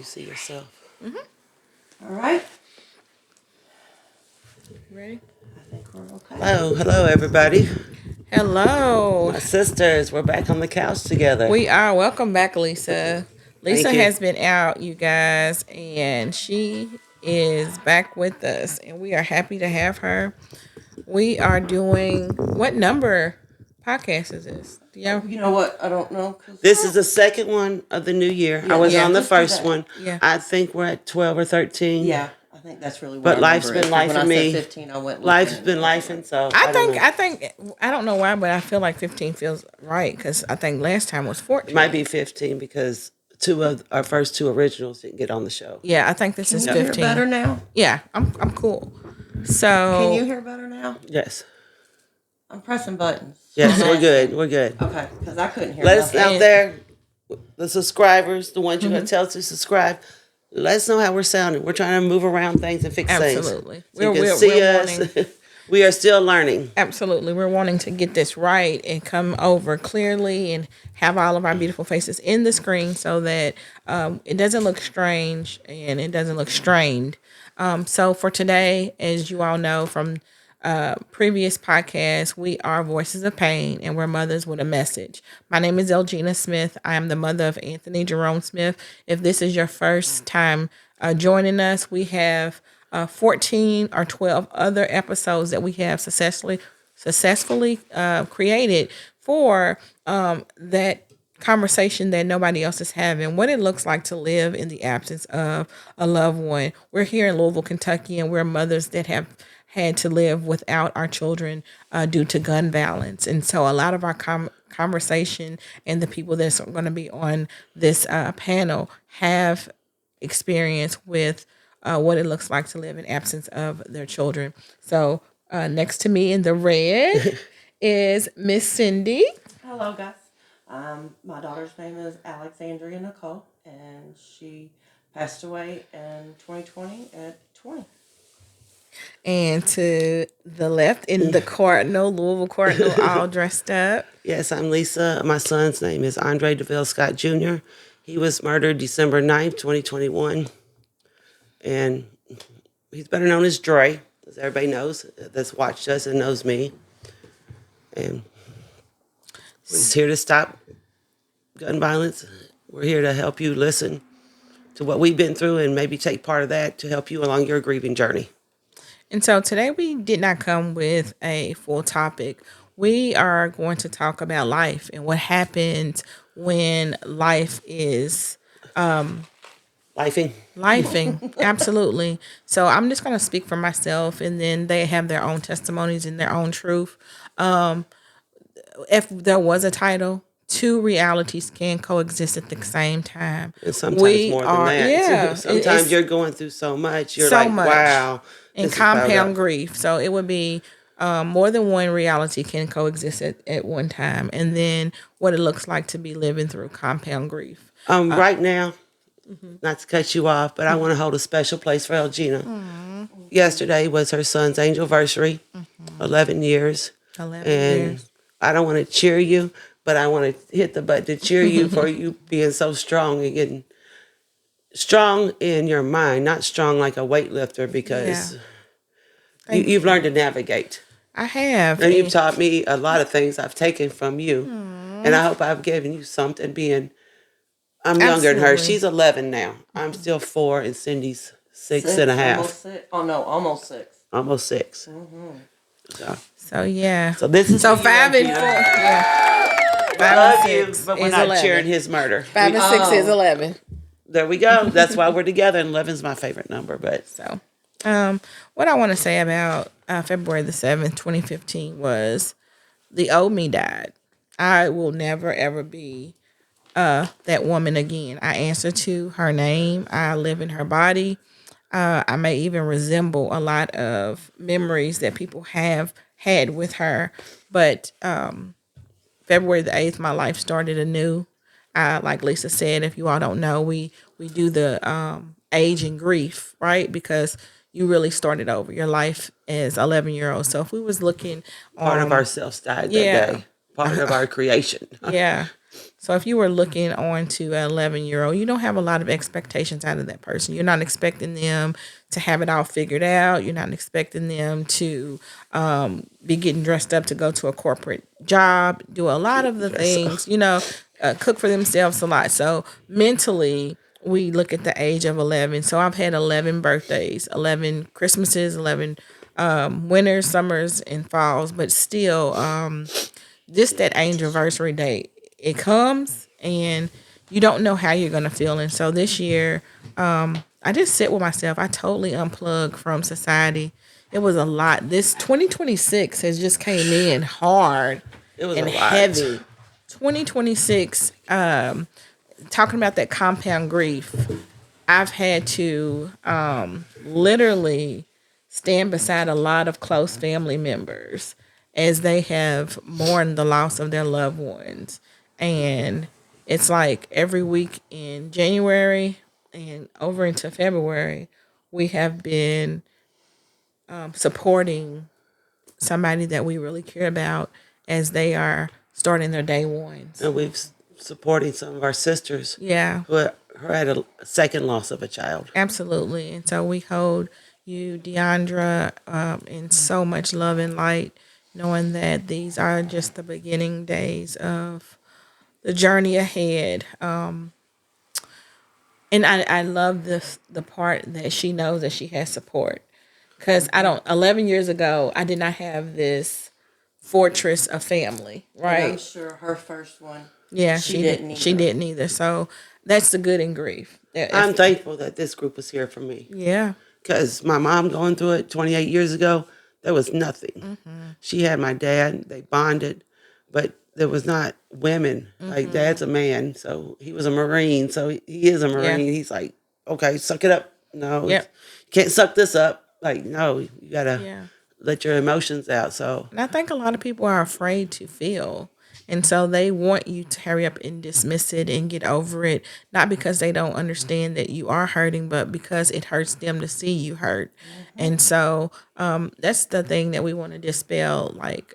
see yourself. All right. Ready? I think we're okay. Hello, everybody. Hello. My sisters, we're back on the couch together. We are. Welcome back, Lisa. Lisa Thank you. has been out, you guys, and she is back with us, and we are happy to have her. We are doing what number podcast is this? Do y'all? You know what? I don't know. This is the second one of the new year. Yeah, I was yeah, on the just do first that. one. Yeah. I think we're at 12 or 13. Yeah, I think that's really what But our life's number been is. life When for I me. said 15, I went. Life's been life, and so I don't know. think I don't know why, but I feel like 15 feels right because I think last time was 14. It might be 15 because two of our first two originals didn't get on the show. Yeah, I think this is Can you 15. hear better now? Yeah, I'm cool. So Can you hear better now? Yes. I'm pressing buttons. Yes, I'm we're asking. good. We're good. Okay, because I couldn't hear. Let us nothing. out there, the subscribers, the ones you're going to tell us to subscribe. Let us know how we're sounding. We're trying to move around things and fix Absolutely. things. So you can see us. We are still learning. Absolutely. We're wanting to get this right and come over clearly and have all of our beautiful faces in the screen so that it doesn't look strange and it doesn't look strained. So for today, as you all know from previous podcasts, we are Voices of Pain and we're mothers with a message. My name is Elgina Smith. I am the mother of Anthony Jerome Smith. If this is your first time joining us, we have 14 or 12 other episodes that we have successfully created for that conversation that nobody else is having, what it looks like to live in the absence of a loved one. We're here in Louisville, Kentucky, and we're mothers that have had to live without our children due to gun violence. And so a lot of our conversation and the people that's going to be on this panel have experience with what it looks like to live in absence of their children. So next to me in the red is Miss Cyndee. Hello, guys. My daughter's name is Alexandria Nicole, and she passed away in 2020 at 20. And to the left in the Cardinal, Louisville Cardinal, all dressed up. Yes, I'm Lisa. My son's name is Andre DeVille Scott Jr. He was murdered December 9th, 2021. And he's better known as Dre, as everybody knows, that's watched us and knows me. And we're here to stop gun violence. We're here to help you listen to what we've been through and maybe take part of that to help you along your grieving journey. And so today we did not come with a full topic. We are going to talk about life and what happens when life is Lifing, absolutely. So I'm just going to speak for myself, and then they have their own testimonies and their own truth. If there was a title, two realities can coexist at the same time. And sometimes more than that. Yeah. Sometimes you're going through so much. You're so like, much. wow. And compound grief. So it would be more than one reality can coexist at one time. And then what it looks like to be living through compound grief. Right now, not to cut you off, but I want to hold a special place for Elgina. Yesterday was her son's anniversary, 11 years. 11 and years. I don't want to cheer you, but I want to hit the button to cheer you for you being so strong and getting strong in your mind, not strong like a weightlifter, because you've learned to navigate. I have. And you've taught me a lot of things I've taken from you. And I hope I've given you something I'm younger than her. She's 11 now. I'm still 4 and Cyndee's six and a half. Almost 6. Oh, no, almost 6. Almost 6. So yeah. So this is So 5 and 4. Yeah. I 5 love and you, 6 but we're is not 11. cheering his murder. 5 and 6 is 11. There we go. That's why we're together, and 11's my favorite number. But So, what I want to say about February the 7th, 2015 was the old me died. I will never, ever be that woman again. I answer to her name. I live in her body. I may even resemble a lot of memories that people have had with her. But February the 8th, my life started anew. Like Lisa said, if you all don't know, we do the age and grief, right? Because you really started over your life as 11-year-old. So if we was looking part of ourselves died that day. Part of our creation. Yeah. So if you were looking on to an 11-year-old, you don't have a lot of expectations out of that person. You're not expecting them to have it all figured out. You're not expecting them to be getting dressed up to go to a corporate job, do a lot of the Yes. things, cook for themselves a lot. So mentally, we look at the age of 11. So I've had 11 birthdays, 11 Christmases, 11 winters, summers, and falls, but still, just that anniversary date, it comes and you don't know how you're going to feel. And so this year, I just sit with myself. I totally unplugged from society. It was a lot. This 2026 has just came in hard It was and a lot. heavy. 2026, talking about that compound grief, I've had to literally stand beside a lot of close family members as they have mourned the loss of their loved ones. And it's like every week in January and over into February, we have been supporting somebody that we really care about as they are starting their day ones. And we've supporting some of our sisters Yeah. who had a second loss of a child. Absolutely. And so we hold you, Deandra, in so much love and light, knowing that these are just the beginning days of the journey ahead. And I love the part that she knows that she has support. Because 11 years ago, I did not have this fortress of family, And I'm right? sure her first one. Yeah, She didn't She either. didn't either. So that's the good in grief. I'm thankful that this group was here for me. Yeah. Because my mom going through it 28 years ago, there was nothing. She had my dad, they bonded, but there was not women. Like, dad's a man, so he was a Marine, so he is a Marine. He's like, okay, suck it up. No, Yep. you can't suck this up. Like, no, you got to Yeah. let your emotions out. So, And I think a lot of people are afraid to feel. And so they want you to hurry up and dismiss it and get over it, not because they don't understand that you are hurting, but because it hurts them to see you hurt. And so that's the thing that we want to dispel. Like,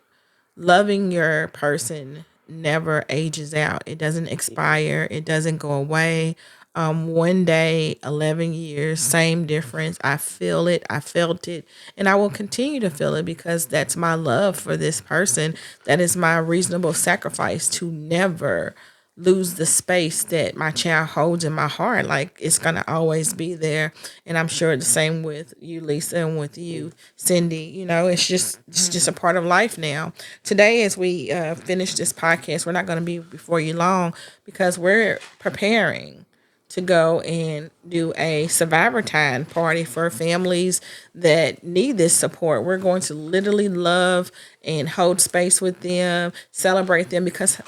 loving your person never ages out. It doesn't expire. It doesn't go away. One day, 11 years, same difference. I feel it. I felt it. And I will continue to feel it because that's my love for this person. That is my reasonable sacrifice to never lose the space that my child holds in my heart. Like, it's gonna always be there. And I'm sure the same with you, Lisa, and with you, Cyndee. It's just a part of life now. Today, as we finish this podcast, we're not gonna be before you long because we're preparing to go and do a survivor time party for families that need this support. We're going to literally love and hold space with them, celebrate them because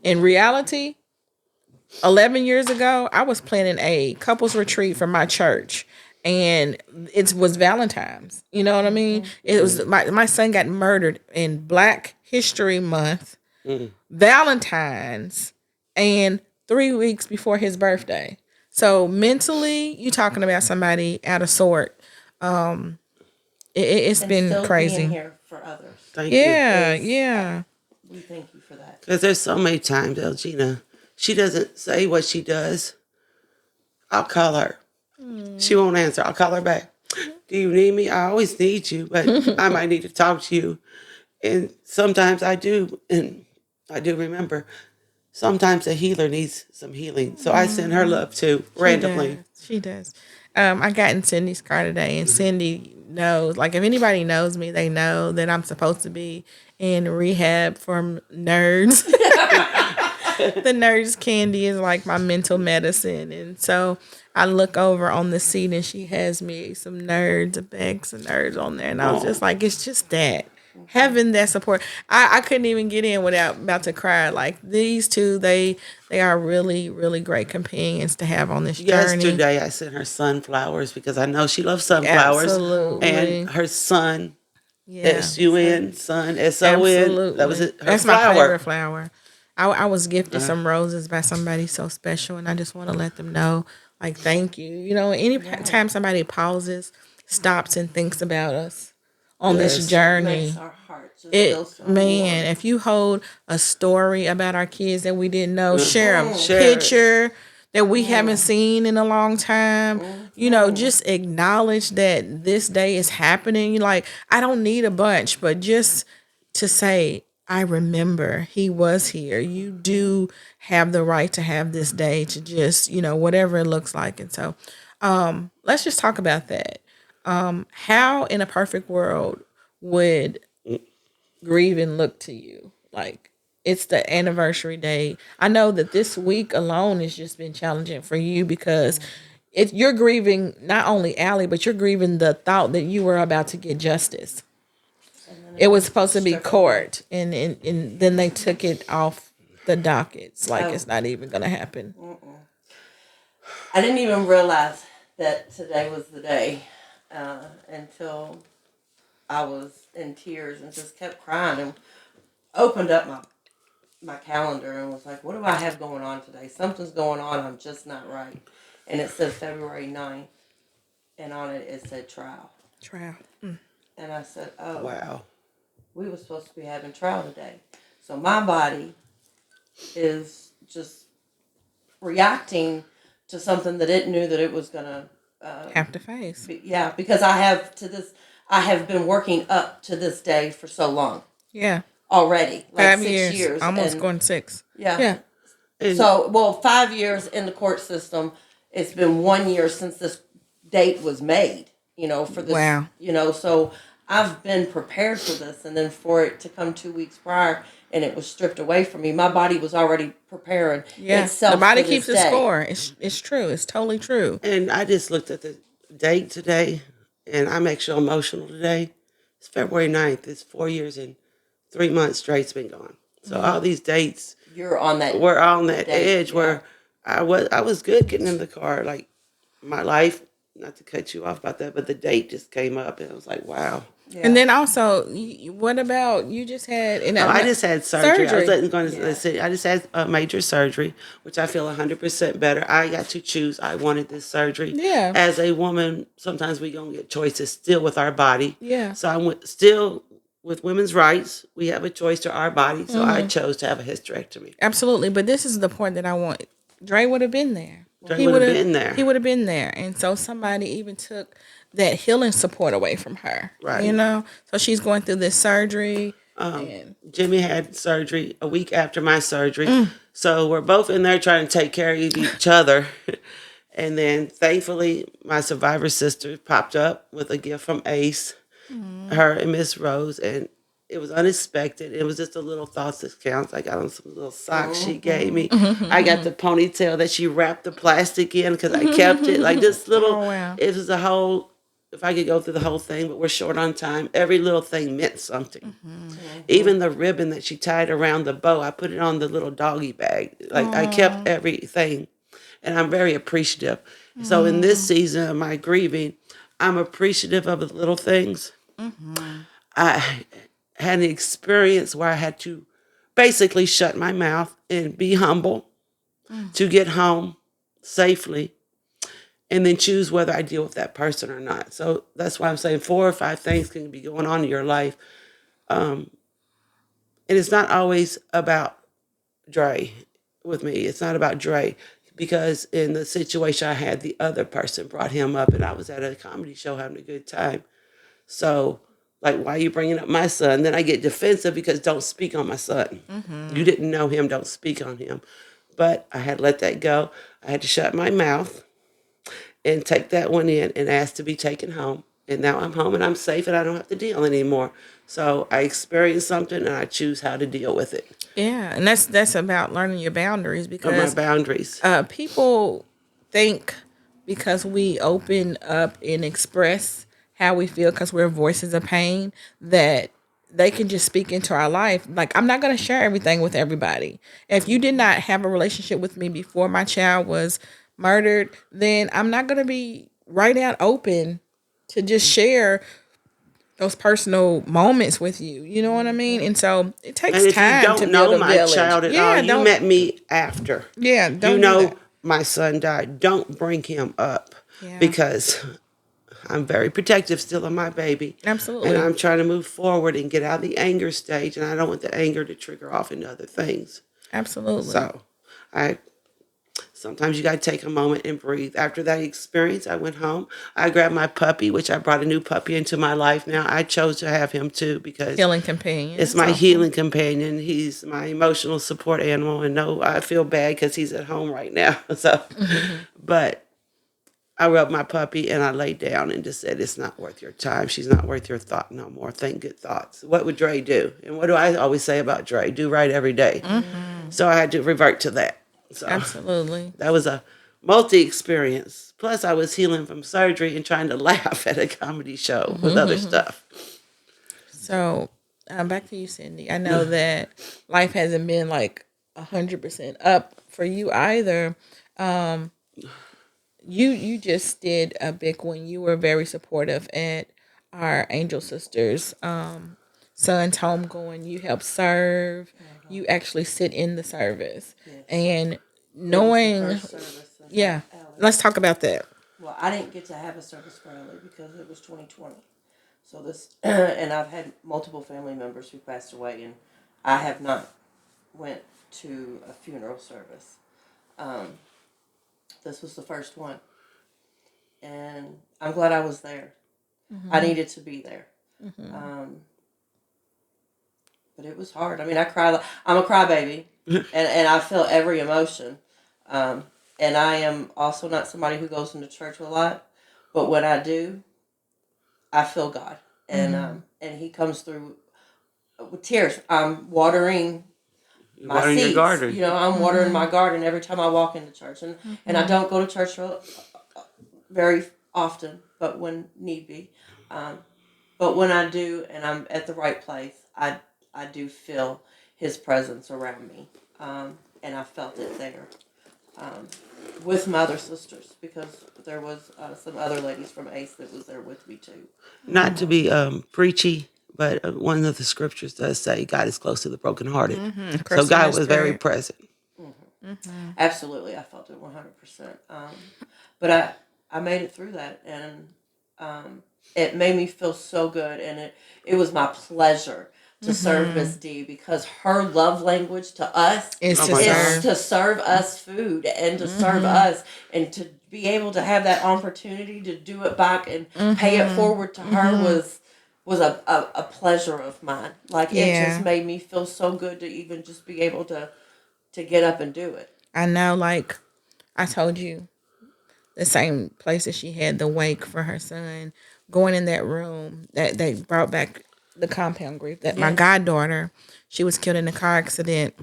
in reality, 11 years ago, I was planning a couples retreat for my church. And it was Valentine's. You know what I mean? It was my son got murdered in Black History Month, Valentine's, and 3 weeks before his birthday. So mentally, you talking about somebody out of sort. It's And been still crazy. being here for others. thank you. Yeah, yeah. We thank you for that. Because there's so many times, Elgina, she doesn't say what she does. I'll call her. She won't answer. I'll call her back. Do you need me? I always need you, but I might need to talk to you. And sometimes I do, and I do remember, sometimes a healer needs some healing. So I send her love too, randomly. She does. I got in Cindy's car today, and Cyndee knows. Like, if anybody knows me, they know that I'm supposed to be in rehab for nerds. The nerds candy is like my mental medicine, and so I look over on the seat, and she has me some nerds, a bag of nerds on there, and I was just like, it's just that. Having that support, I couldn't even get in without about to cry. Like, these two, they are really, really great companions to have on this journey. Yesterday, I sent her sunflowers because I know she loves sunflowers. Absolutely. And her son, Yeah, S-U-N, son, S-O-N. absolutely. That was it. Her That's my flower. favorite flower. I was gifted some roses by somebody so special, and I just want to let them know, like, thank you. You know, anytime somebody pauses, stops, and thinks about us on this Yes. journey. Makes our hearts just feels so warm. If you hold a story about our kids that we didn't know, share a Share it. picture that we haven't seen in a long time. Just acknowledge that this day is happening. Like, I don't need a bunch, but just to say, I remember he was here. You do have the right to have this day to just, whatever it looks like. And so, let's just talk about that. How in a perfect world would grieving look to you? Like, it's the anniversary day. I know that this week alone has just been challenging for you because you're grieving not only Allie, but you're grieving the thought that you were about to get justice. It was supposed to be court, and then they took it off the dockets. Like, it's not even going to happen. I didn't even realize that today was the day until I was in tears and just kept crying and opened up my calendar and was like, what do I have going on today? Something's going on. I'm just not right. And it said February 9th, and on it said trial. Trial. And I said, oh, Wow. we were supposed to be having trial today. So my body is just reacting to something that it knew that it was going to Have to face. because I have been working up to this day for so long Yeah. already, like 5 6 years, almost and, going 6. yeah. Yeah. And So, 5 years in the court system. It's been 1 year since this date was made. For this. Wow. So I've been prepared for this, and then for it to come 2 weeks prior, and it was stripped away from me. My body was already preparing itself. The body for keeps this a day. score. It's true. It's totally true. And I just looked at the date today, and I'm actually emotional today. It's February 9th. It's 4 years and 3 months straight's been gone. So all these dates, You're on that. we're on that date, edge where I was good getting in the car. Like, my life, not to cut you off about that, but the date just came up, and I was like, wow. Yeah. And then also, what about you just had? I just had surgery. I was going to Yeah. say, I just had a major surgery, which I feel 100% better. I got to choose. I wanted this surgery. Yeah. As a woman, sometimes we don't get choices still with our body. Yeah. So I went still with women's rights. We have a choice to our body. So I chose to have a hysterectomy. Absolutely. But this is the point that I want. Dre would have been there. Dre would have been there. He would have been there. And so somebody even took that healing support away from her. Right. So she's going through this surgery. And Jimmy had surgery a week after my surgery. So we're both in there trying to take care of each other. And then thankfully, my survivor sister popped up with a gift from Ace, her and Miss Rose. And it was unexpected. It was just a little thoughts that counts. I got on some little socks she gave me. I got the ponytail that she wrapped the plastic in because I kept it. Like this little, Oh, wow. it was a whole, if I could go through the whole thing, but we're short on time. Every little thing meant something. Even the ribbon that she tied around the bow, I put it on the little doggy bag. Like I kept everything. And I'm very appreciative. So in this season of my grieving, I'm appreciative of the little things. I had an experience where I had to basically shut my mouth and be humble to get home safely and then choose whether I deal with that person or not. So that's why I'm saying 4 or 5 things can be going on in your life. And it's not always about Dre with me. It's not about Dre because in the situation I had, the other person brought him up and I was at a comedy show having a good time. So, like, why are you bringing up my son? Then I get defensive because don't speak on my son. You didn't know him, don't speak on him. But I had to let that go. I had to shut my mouth and take that one in and ask to be taken home. And now I'm home and I'm safe and I don't have to deal anymore. So I experienced something and I choose how to deal with it. yeah, and that's about learning your boundaries Of my because boundaries. people think because we open up and express how we feel because we're voices of pain that they can just speak into our life. Like, I'm not going to share everything with everybody. If you did not have a relationship with me before my child was murdered, then I'm not going to be right out open to just share those personal moments with you. You know what I mean? And so it takes And if time you to don't build know a my village. child at all, you met me after. Yeah, don't You do know that. my son died. Don't bring him up Yeah. because I'm very protective still of my baby. Absolutely. And I'm trying to move forward and get out of the anger stage, and I don't want the anger to trigger off into other things. Absolutely. So, I sometimes you got to take a moment and breathe. After that experience, I went home. I grabbed my puppy, which I brought a new puppy into my life now. I chose to have him too because Healing companion. it's my healing companion. He's my emotional support animal. And no, I feel bad because he's at home right now. So, but I rubbed my puppy and I laid down and just said, it's not worth your time. She's not worth your thought no more. Think good thoughts. What would Dre do? And what do I always say about Dre? Do right every day. So I had to revert to that. So Absolutely. that was a multi-experience. Plus, I was healing from surgery and trying to laugh at a comedy show with other stuff. So, back to you, Cyndee. I know that life hasn't been like 100% up for you either. You just did a big one. You were very supportive at our Angel Sisters son's homegoing. You helped serve. You actually sit in the service. And knowing, yeah, let's talk about that. Well, I didn't get to have a service for Ellie because it was 2020. So this, and I've had multiple family members who passed away, and I have not went to a funeral service. This was the first one, and I'm glad I was there. I needed to be there. But it was hard. I mean, I cry. I'm a crybaby, and I feel every emotion. And I am also not somebody who goes into church a lot, but when I do, I feel God, and He comes through with tears. I'm watering my seeds. Your garden. You know, I'm watering my garden every time I walk into church, and I don't go to church very often, but when need be. But when I do, and I'm at the right place, I do feel His presence around me, and I felt it there with my other sisters, because there was some other ladies from ACE that was there with me too. Not to be preachy, but one of the scriptures does say God is close to the brokenhearted. So God was very present. Absolutely, I felt it 100%. But I made it through that, and it made me feel so good, and it was my pleasure to serve Miss D, because her love language to us is to serve us food and to serve us, and to be able to have that opportunity to do it back and pay it forward to her was a pleasure of mine. Like, it just made me feel so good to even just be able to get up and do it. I know, like I told you, the same place that she had the wake for her son, going in that room, that they brought back the compound grief, that my goddaughter, she was killed in a car accident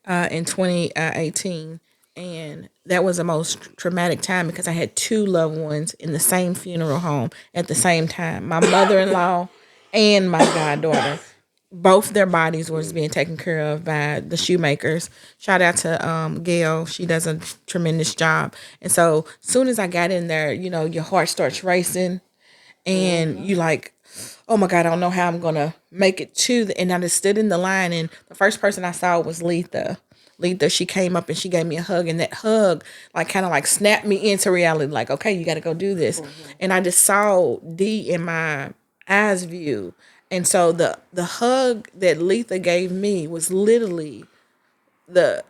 in 2018. And that was the most traumatic time, because I had two loved ones in the same funeral home at the same time. My mother-in-law and my goddaughter. Both their bodies was being taken care of by the shoemakers. Shout out to Gail. She does a tremendous job. And so soon as I got in there, you know, your heart starts racing, and you like, oh my God, I don't know how I'm going to make it to and I just stood in the line, and the first person I saw was Letha. Letha, she came up and she gave me a hug, and that hug like kind of like snapped me into reality, like, okay, you got to go do this. And I just saw D in my eyes view. And so the hug that Letha gave me was literally the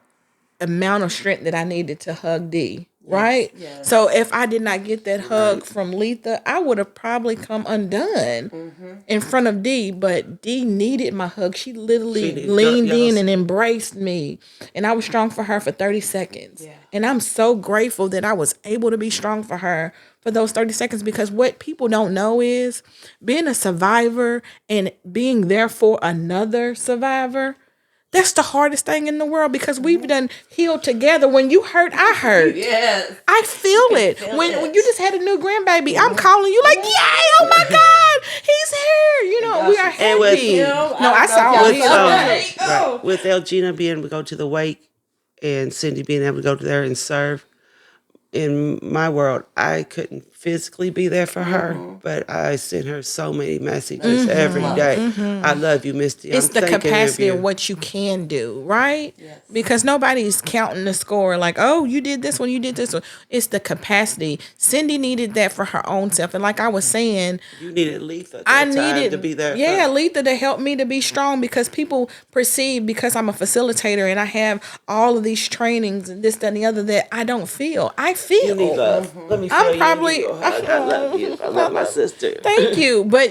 amount of strength that I needed to hug D. Right? Yes. So if I did not get that hug from Letha, I would have probably come undone in front of D. But D needed my hug. She literally leaned in and embraced me. And I was strong for her for 30 seconds. Yeah. And I'm so grateful that I was able to be strong for her for those 30 seconds, because what people don't know is being a survivor and being there for another survivor. That's the hardest thing in the world, because we've done healed together. When you hurt, I hurt. Yes. I feel it. When you just had a new grandbaby, I'm calling you like, yay, oh my God, he's here. You know, we are happy. And I saw it. With Elgina being able to go to the wake and Cyndee being able to go there and serve, in my world, I couldn't physically be there for her, but I send her so many messages every day. I love you, Misty. It's I'm the thinking capacity of of you. what you can do, right? Yes. Because nobody's counting the score like, oh, you did this one, you did this one. It's the capacity. Cyndee needed that for her own self. And like I was saying, You needed Letha at I that time needed, to be there. yeah, for Letha to help me to be strong because people perceive because I'm a facilitator and I have all of these trainings and this, that, and the other that I don't feel. I feel. You need love. Let me feel I'm you. probably. Give you a hug. I love you. I love my sister. Thank you, but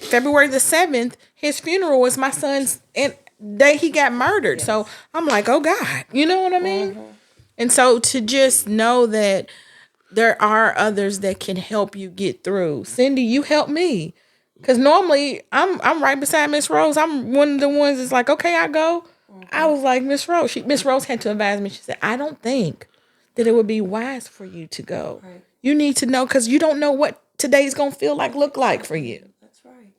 February the 7th, his funeral was my son's and day he got murdered. Yes. So I'm like, oh God, you know what I mean? And so to just know that there are others that can help you get through. Cyndee, you help me. Cause normally I'm right beside Miss Rose. I'm one of the ones that's like, okay, I go. I was like, Miss Rose. Miss Rose had to advise me. She said, I don't think that it would be wise for you to go. Right. You need to know because you don't know what today's gonna look like for you. That's right.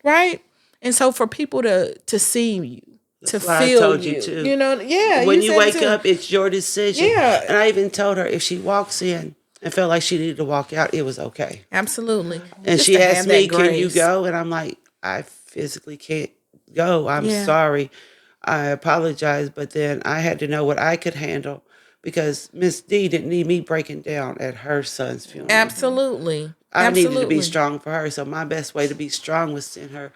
Right? And so for people to see you, to That's why feel I told you, you too. you know, yeah. When you said it wake too. up, it's your decision. Yeah. And I even told her if she walks in and felt like she needed to walk out, it was okay. Absolutely. And Just she to asked have me, that "Can you grace. go?" And I'm like, "I physically can't go. I'm Yeah. sorry. I apologize." But then I had to know what I could handle because Miss D didn't need me breaking down at her son's funeral. Absolutely. I needed to Absolutely. be strong for her. So my best way to be strong was send her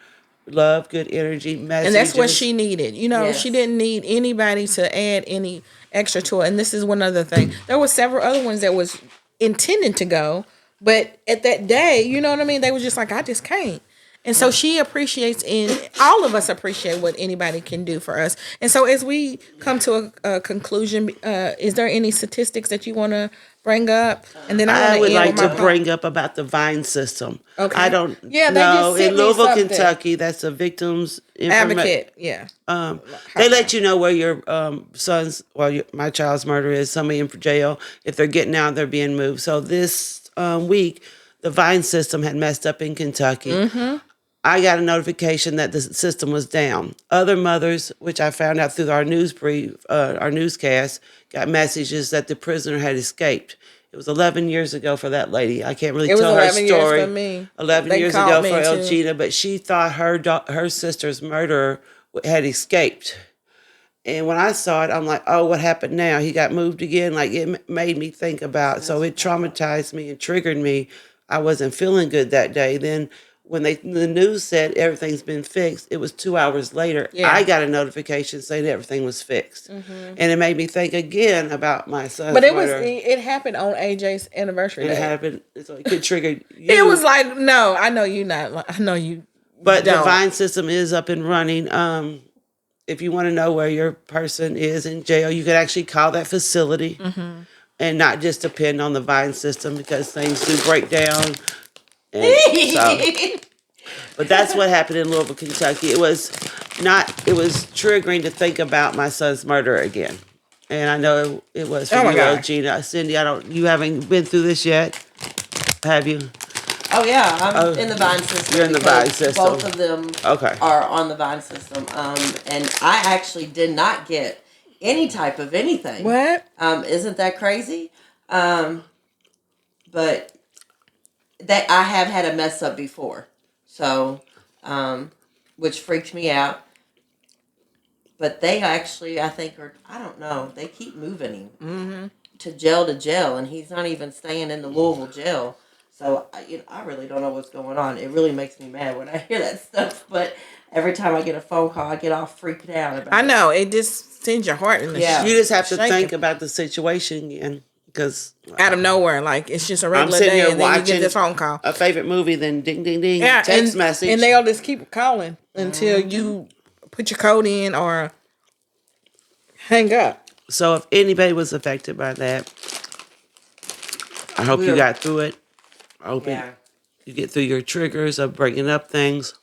love, good energy, messages. And that's what she needed. Yes. She didn't need anybody to add any extra to it. And this is one other thing. There were several other ones that was intending to go, but at that day, you know what I mean? They were just like, I just can't. And so she appreciates, and all of us appreciate what anybody can do for us. And so as we come to a conclusion, is there any statistics that you want to bring up? And then I would like to bring. bring up about the Vine system. Okay. I don't Yeah, they know. just sent In me Louisville, something. Kentucky, that's a victim's Advocate, yeah. They let you know where your son's, my child's murder is, somebody in for jail. If they're getting out, they're being moved. So this week, the Vine system had messed up in Kentucky. Mm-hmm. I got a notification that the system was down. Other mothers, which I found out through our news brief, our newscast, got messages that the prisoner had escaped. It was 11 years ago for that lady. I can't really tell her 11 years story. for me. 11 They years called ago me for too. Elgina, but she thought her sister's murderer had escaped. And when I saw it, I'm like, oh, what happened now? He got moved again? Like, it made me think about, so it traumatized me and triggered me. I wasn't feeling good that day. Then when the news said everything's been fixed, it was 2 hours later. Yeah. I got a notification saying everything was fixed. And it made me think again about my son's But murder. it happened on AJ's anniversary It day. happened, so it could trigger you. It was like, no, I know you not. I know you. But the don't. Vine system is up and running. If you want to know where your person is in jail, you could actually call that facility and not just depend on the Vine system because things do break down. And but that's what happened in Louisville, Kentucky. It was triggering to think about my son's murder again. And I know it was for Oh my you, God. Gina. Cyndee, you haven't been through this yet, have you? Oh yeah, I'm in the Vine system. You're in the because Vine system. Both of them Okay. are on the Vine system. And I actually did not get any type of anything. What? Isn't that crazy? But that I have had a mess up before, so which freaked me out. But they actually, I think, I don't know. They keep moving him to jail, and he's not even staying in the Louisville jail. So I really don't know what's going on. It really makes me mad when I hear that stuff. But every time I get a phone call, I get all freaked out about it. I know. It just sends your heart in the Yeah. You just have to shaking. think about the situation again because out of nowhere. Like, it's just a I'm regular sitting day, here and then you watching get this phone call. a favorite movie, then ding, ding, ding, Yeah, text message. And they'll just keep calling until you put your code in or hang up. So if anybody was affected by that, I hope you got through it. I hope you get through your triggers of bringing up things.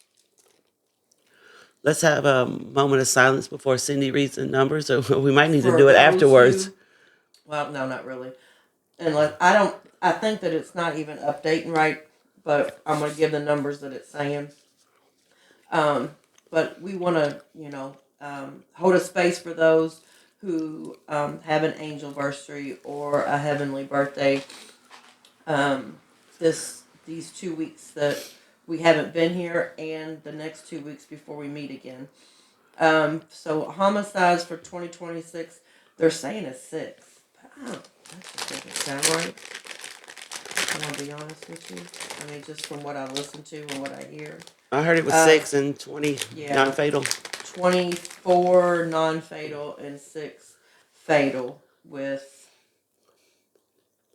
Let's have a moment of silence before Cyndee reads the numbers, or we might need to For do it those afterwards. Well, no, not really. Unless I think that it's not even updating right, but I'm gonna give the numbers that it's saying. But we want to, hold a space for those who have an angelversary or a heavenly birthday. these 2 weeks that we haven't been here, and the next 2 weeks before we meet again. So homicides for 2026, they're saying it's 6. But that just doesn't sound right. I'm gonna be honest with you. I mean, just from what I listen to and what I hear. I heard it was 6 and 20 non-fatal. 24 non-fatal and 6 fatal, with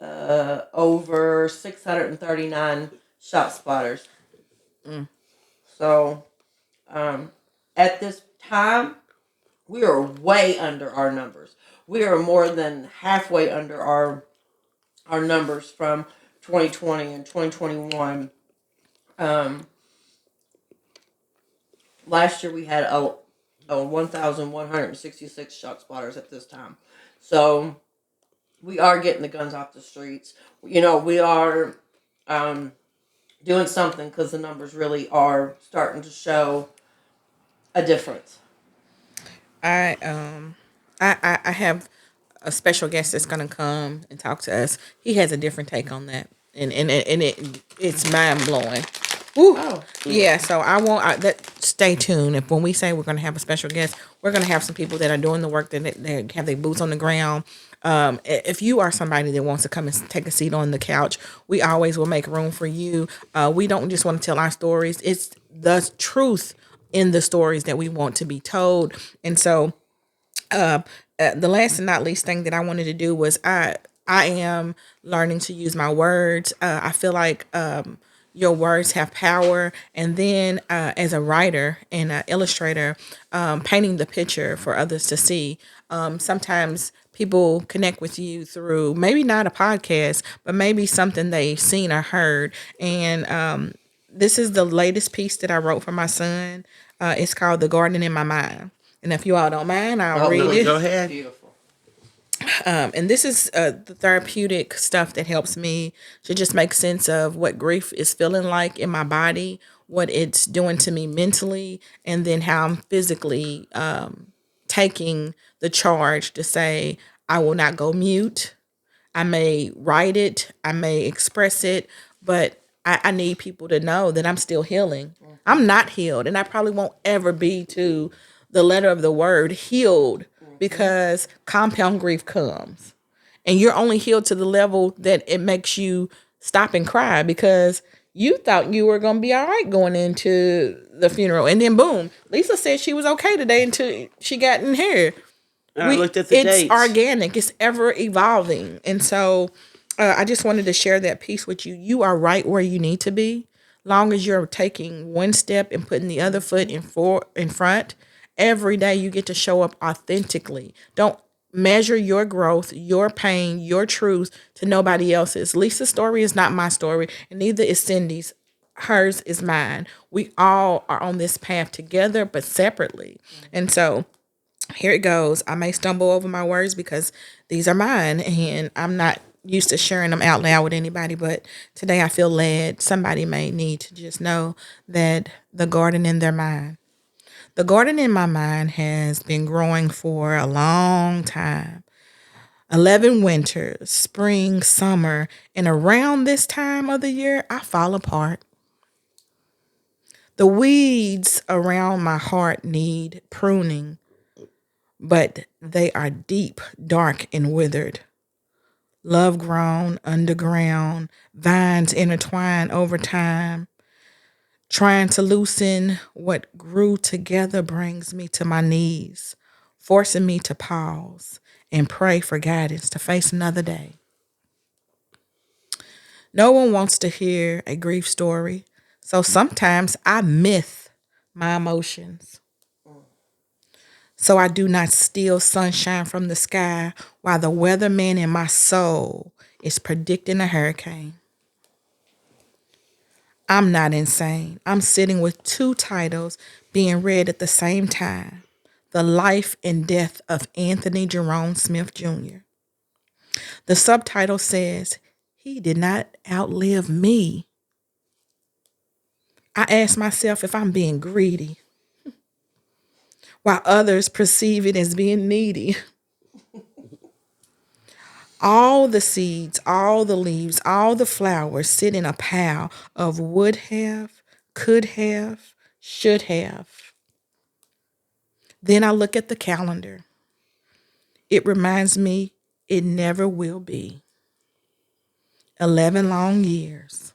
over 639 shot spotters. So, at this time, we are way under our numbers. We are more than halfway under our numbers from 2020 and 2021. Last year we had a 1,166 shot spotters at this time. So we are getting the guns off the streets. You know, we are doing something, because the numbers really are starting to show a difference. I have a special guest that's gonna come and talk to us. He has a different take on that, and it's mind blowing. Woo. Oh, Yeah, so that. Stay tuned. If when we say we're going to have a special guest, we're going to have some people that are doing the work, that they have their boots on the ground. If you are somebody that wants to come and take a seat on the couch, we always will make room for you. We don't just want to tell our stories; it's the truth in the stories that we want to be told. And so, the last and not least thing that I wanted to do was I am learning to use my words. I feel like your words have power. And then as a writer and an illustrator, painting the picture for others to see. Sometimes people connect with you through maybe not a podcast, but maybe something they've seen or heard. And this is the latest piece that I wrote for my son. It's called The Garden in My Mind. And if you all don't mind, I'll read no, it. go ahead. beautiful. And this is the therapeutic stuff that helps me to just make sense of what grief is feeling like in my body, what it's doing to me mentally, and then how I'm physically taking the charge to say, I will not go mute. I may write it, I may express it, but I need people to know that I'm still healing. I'm not healed, and I probably won't ever be to the letter of the word healed, because compound grief comes. And you're only healed to the level that it makes you stop and cry, because you thought you were going to be all right going into the funeral. And then boom, Lisa said she was okay today until she got in here. I looked at the It's dates. organic. It's ever evolving. And so I just wanted to share that piece with you. You are right where you need to be. Long as you're taking one step and putting the other foot in front, every day you get to show up authentically. Don't measure your growth, your pain, your truth to nobody else's. Lisa's story is not my story, and neither is Cyndee's. Hers is mine. We all are on this path together, but separately. And so here it goes. I may stumble over my words because these are mine, and I'm not used to sharing them out loud with anybody, but today I feel led. Somebody may need to just know that the garden in their mind. The garden in my mind has been growing for a long time. 11 winters, spring, summer, and around this time of the year, I fall apart. The weeds around my heart need pruning, but they are deep, dark, and withered. Love grown underground, vines intertwine over time. Trying to loosen what grew together brings me to my knees, forcing me to pause and pray for guidance to face another day. No one wants to hear a grief story, so sometimes I myth my emotions. So I do not steal sunshine from the sky while the weatherman in my soul is predicting a hurricane. I'm not insane. I'm sitting with 2 titles being read at the same time. The Life and Death of Anthony Jerome Smith Jr. The subtitle says, he did not outlive me. I ask myself if I'm being greedy, while others perceive it as being needy. All the seeds, all the leaves, all the flowers sit in a pile of would have, could have, should have. Then I look at the calendar. It reminds me it never will be. 11 long years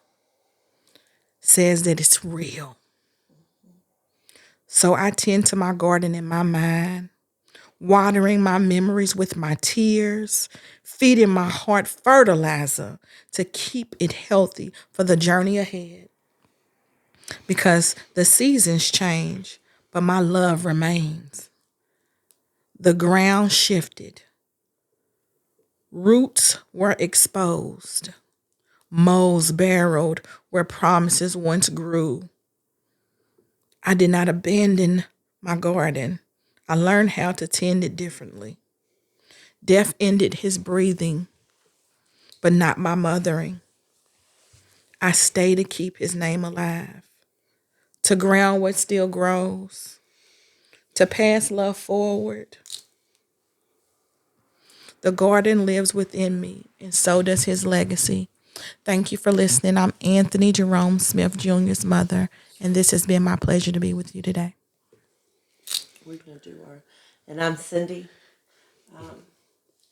says that it's real. So I tend to my garden in my mind, watering my memories with my tears, feeding my heart fertilizer to keep it healthy for the journey ahead. Because the seasons change, but my love remains. The ground shifted, roots were exposed, moles burrowed where promises once grew. I did not abandon my garden. I learned how to tend it differently. Death ended his breathing, but not my mothering. I stay to keep his name alive, to ground what still grows, to pass love forward. The garden lives within me, and so does his legacy. Thank you for listening. I'm Anthony Jerome Smith Jr.'s mother, and this has been my pleasure to be with you today. We're going to do our, and I'm Cyndee,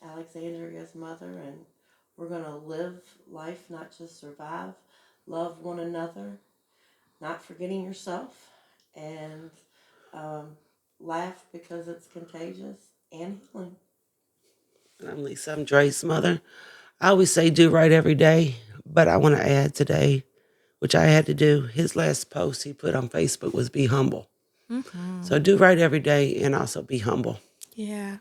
Alexandria's mother, and we're going to live life, not just survive, love one another, not forgetting yourself, and laugh because it's contagious and healing. I'm Lisa. I'm Dre's mother. I always say do right every day, but I want to add today, which I had to do. His last post he put on Facebook was be humble. So do right every day and also be humble. Yeah.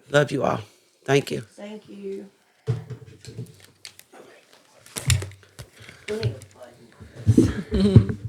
Love you all. Thank you. Thank you. We need a button.